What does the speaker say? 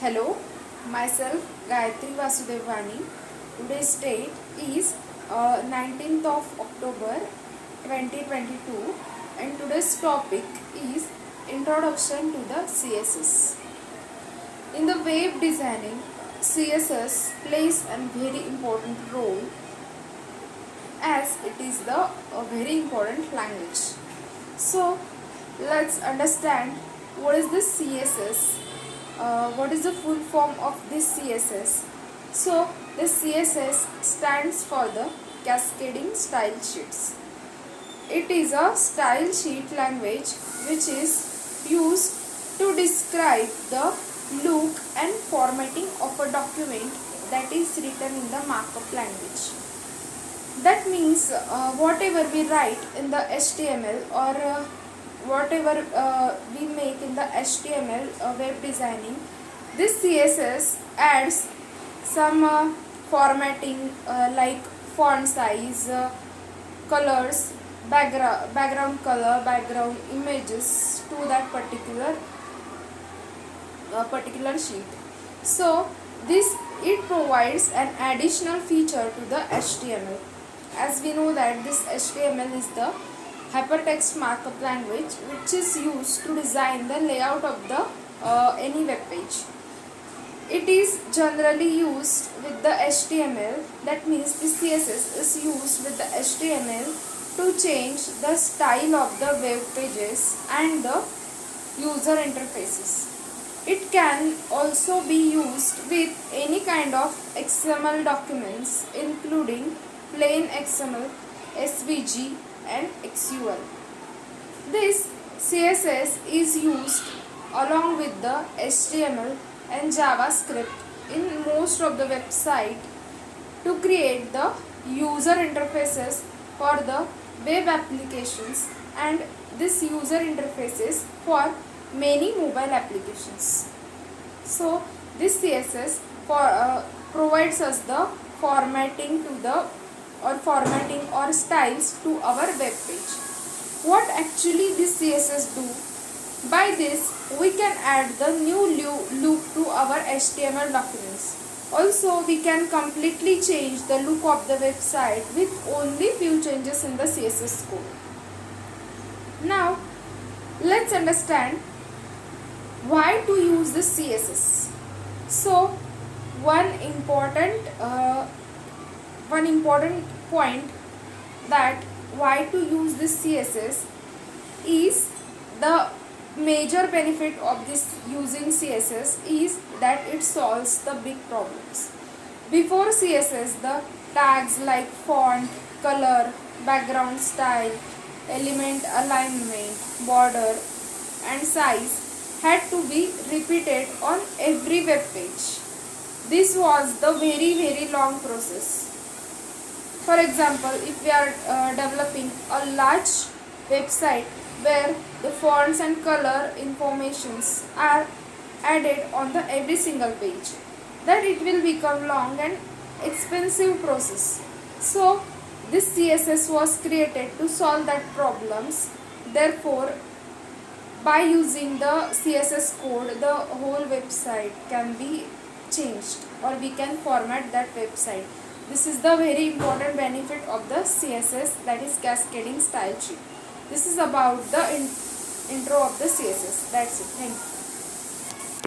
Hello, myself Gayatri Vasudevani. Today's date is 19th of October 2022 and today's topic is Introduction to the CSS. In the web designing, CSS plays a very important role as it is the very important language. So let's understand what is this CSS. What is the full form of this CSS? So the CSS stands for the Cascading Style Sheets. It is a style sheet language which is used to describe the look and formatting of a document that is written in the markup language. That means whatever we write in the HTML or whatever we make in the HTML web designing, this CSS adds some formatting like font size, colors, background color, background images to that particular sheet. So this it provides an additional feature to the HTML. As we know that this HTML is the hypertext markup language which is used to design the layout of the any web page. It is generally used with the HTML. That means the CSS is used with the HTML to change the style of the web pages and the user interfaces. It can also be used with any kind of XML documents including plain XML, SVG and XUL. This CSS is used along with the HTML and JavaScript in most of the website to create the user interfaces for the web applications and this user interfaces for many mobile applications. So this CSS provides us the formatting or styles to our web page. What actually this CSS do? By this we can add the new look to our HTML documents. Also we can completely change the look of the website with only few changes in the CSS code. Now let's understand why to use this CSS. So one important point that why to use this CSS is the major benefit of this using CSS is that it solves the big problems. Before CSS, the tags like font, color, background style, element alignment, border and size had to be repeated on every web page. This was the very long process. For example, if we are developing a large website where the fonts and color informations are added on the every single page, that it will become long and expensive process. So this CSS was created to solve that problems. Therefore, by using the CSS code, the whole website can be changed or we can format that website. This is the very important benefit of the CSS, that is Cascading Style Sheet. This is about the intro of the CSS. That's it. Thank you.